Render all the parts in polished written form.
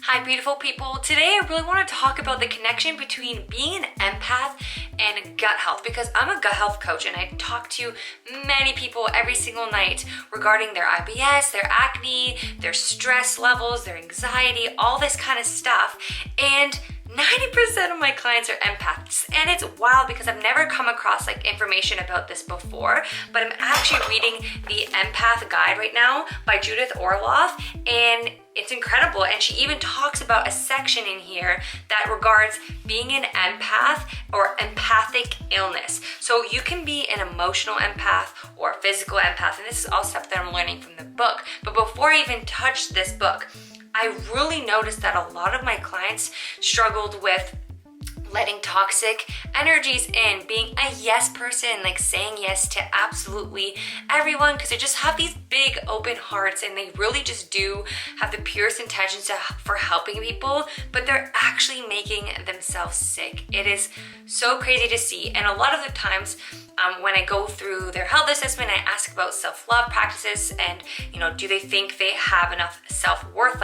Hi beautiful people. Today I really want to talk about the connection between being an empath and gut health, because I'm a gut health coach and I talk to many people every single night regarding their IBS, their acne, their stress levels, their anxiety, all this kind of stuff. And 90% of my clients are empaths, and it's wild because I've never come across information about this before, but I'm actually reading the Empath Guide right now by Judith Orloff, and it's incredible. And she even talks about a section in here that regards being an empath or empathic illness. So you can be an emotional empath or a physical empath, and this is all stuff that I'm learning from the book. But before I even touched this book, I really noticed that a lot of my clients struggled with letting toxic energies in, being a yes person, saying yes to absolutely everyone, because they just have these big open hearts and they really just do have the purest intentions for helping people, but they're actually making themselves sick. It is so crazy to see. And a lot of the times when I go through their health assessment, I ask about self-love practices and, do they think they have enough self-worth?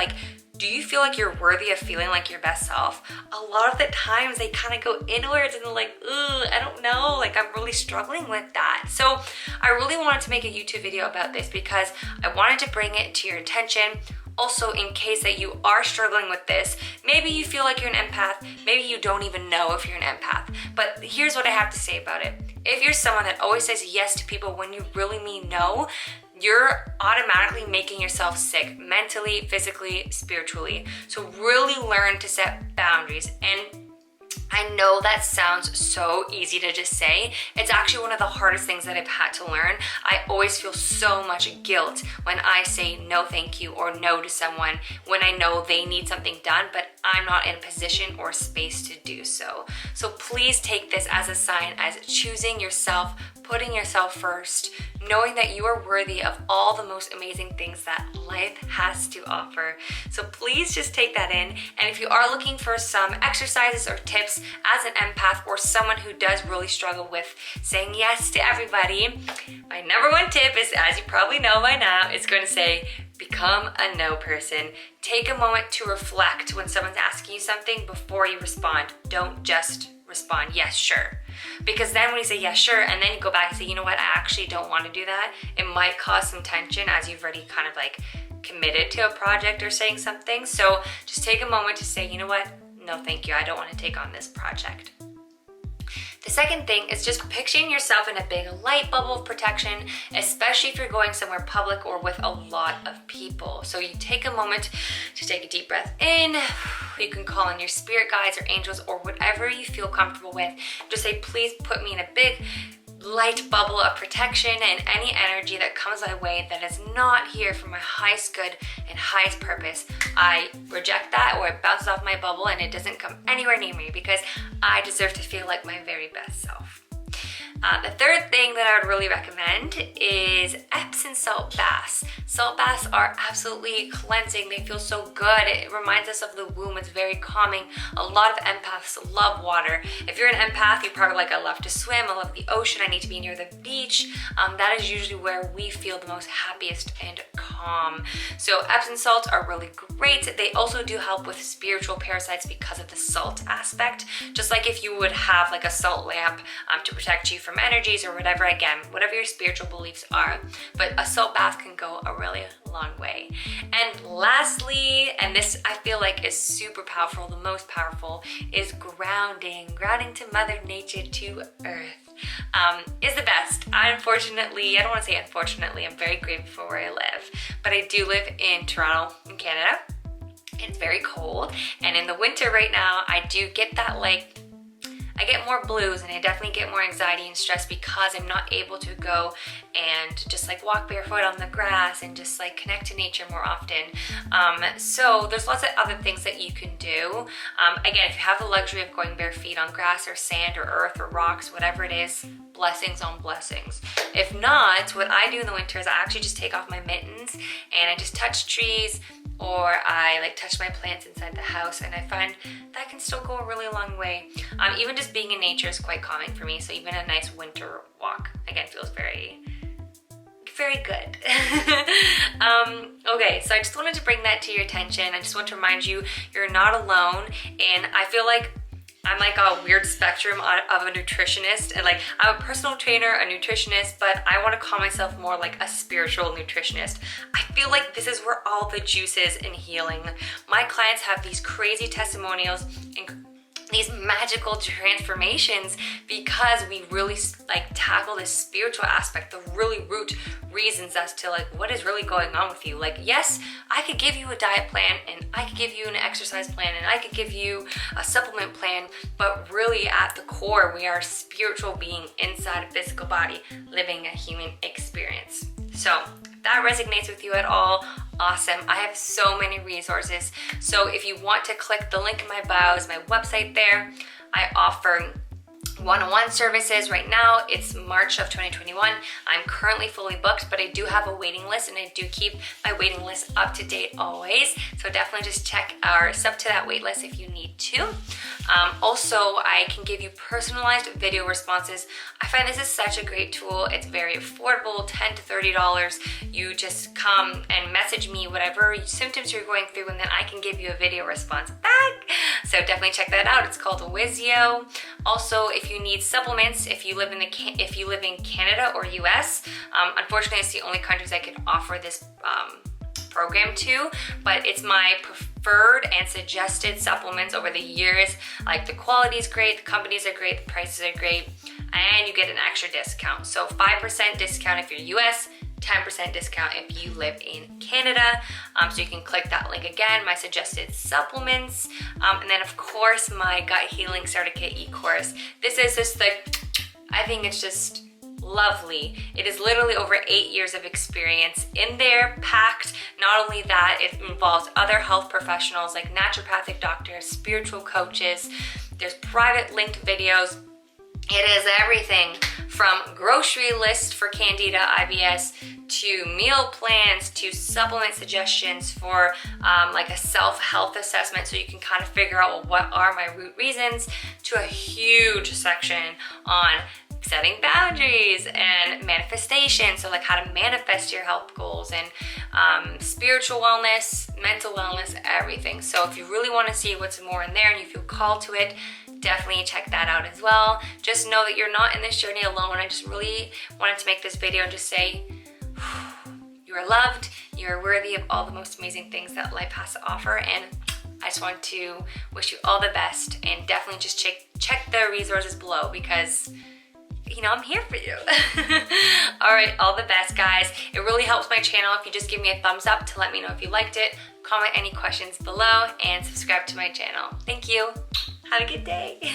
Do you feel like you're worthy of feeling like your best self? A lot of the times they kind of go inwards and they're like, ooh, I don't know, I'm really struggling with that. So I really wanted to make a YouTube video about this because I wanted to bring it to your attention. Also, in case that you are struggling with this, maybe you feel like you're an empath, maybe you don't even know if you're an empath, but here's what I have to say about it. If you're someone that always says yes to people when you really mean no, you're automatically making yourself sick mentally, physically, spiritually. So really learn to set boundaries. And I know that sounds so easy to just say. It's actually one of the hardest things that I've had to learn. I always feel so much guilt when I say no thank you or no to someone when I know they need something done, but I'm not in a position or space to do so. So please take this as a sign, as choosing yourself, putting yourself first, knowing that you are worthy of all the most amazing things that life has to offer. So please just take that in. And if you are looking for some exercises or tips as an empath or someone who does really struggle with saying yes to everybody, my number one tip is, as you probably know by now, is going to say, become a no person. Take a moment to reflect when someone's asking you something before you respond. Don't just respond, yes, sure. Because then when you say yes, sure, and then you go back and say, you know what, I actually don't want to do that, it might cause some tension as you've already kind of committed to a project or saying something. So just take a moment to say, you know what, no thank you, I don't want to take on this project. The second thing is just picturing yourself in a big light bubble of protection, especially if you're going somewhere public or with a lot of people. So you take a moment to take a deep breath in. You can call in your spirit guides or angels or whatever you feel comfortable with. Just say, please put me in a big light bubble of protection, and any energy that comes my way that is not here for my highest good and highest purpose, I reject that, or it bounces off my bubble and it doesn't come anywhere near me, because I deserve to feel like my very best self. The third thing that I would really recommend is Epsom salt baths. Salt baths are absolutely cleansing. They feel so good. It reminds us of the womb. It's very calming. A lot of empaths love water. If you're an empath, you're probably like, I love to swim, I love the ocean, I need to be near the beach. That is usually where we feel the most happiest and calm. So Epsom salts are really great. They also do help with spiritual parasites because of the salt aspect. Just like if you would have a salt lamp to protect you from energies or whatever, again, whatever your spiritual beliefs are. But a salt bath can go a really long way. And lastly, and this I feel like is super powerful, the most powerful, is grounding. Grounding to Mother Nature, to Earth, is the best. I don't want to say unfortunately, I'm very grateful for where I live, but I do live in Toronto, in Canada. It's very cold, and in the winter right now, I do get that I get more blues, and I definitely get more anxiety and stress because I'm not able to go and just walk barefoot on the grass and just connect to nature more often. So there's lots of other things that you can do. Again, if you have the luxury of going bare feet on grass or sand or earth or rocks, whatever it is, blessings on blessings. If not, what I do in the winter is I actually just take off my mittens and I just touch trees, or I touch my plants inside the house, and I find that can still go a really long way. Even just being in nature is quite calming for me, so even a nice winter walk, again, feels very good. Okay, so I just wanted to bring that to your attention. I just want to remind you, you're not alone, and I feel like I'm like a weird spectrum of a nutritionist, and like I'm a personal trainer, a nutritionist, but I want to call myself more like a spiritual nutritionist. I feel like this is where all the juice is in healing. My clients have these crazy testimonials and these magical transformations because we really like tackle this spiritual aspect, the really root reasons as to like what is really going on with you. Like, yes, I could give you a diet plan, and I could give you an exercise plan, and I could give you a supplement plan, but really at the core, we are a spiritual being inside a physical body living a human experience. So if that resonates with you at all, awesome. I have so many resources. So if you want to click the link in my bio, is my website there. I offer one-on-one services right now. It's March of 2021. I'm currently fully booked, but I do have a waiting list, and I do keep my waiting list up to date always. So definitely just check or sub to that wait list if you need to. Also, I can give you personalized video responses. I find this is such a great tool. It's very affordable, $10 to $30. You just come and message me whatever symptoms you're going through, and then I can give you a video response back. So definitely check that out. It's called Wizio. Also, if you need supplements, if you live in Canada or US, unfortunately, it's the only countries I can offer this program to, but it's my preferred and suggested supplements over the years. Like, the quality is great, the companies are great, the prices are great, and you get an extra discount. So 5% discount if you're US, 10% discount if you live in Canada. So you can click that link again, my suggested supplements. And then of course my gut healing starter kit e-course. This is just like, I think it's just lovely. It is literally over 8 years of experience in there, packed. Not only that, it involves other health professionals like naturopathic doctors, spiritual coaches. There's private linked videos. It is everything from grocery list for Candida IBS to meal plans to supplement suggestions for like a self-health assessment, so you can kind of figure out, well, what are my root reasons, to a huge section on setting boundaries and manifestation, so like how to manifest your health goals, and spiritual wellness, mental wellness, everything. So if you really want to see what's more in there and you feel called to it, definitely check that out as well. Just know that you're not in this journey alone. I just really wanted to make this video and just say, you are loved, you're worthy of all the most amazing things that life has to offer, and I just want to wish you all the best, and definitely just check the resources below, because you know, I'm here for you. All right, all the best, guys. It really helps my channel if you just give me a thumbs up to let me know if you liked it, comment any questions below, and subscribe to my channel. Thank you. Have a good day.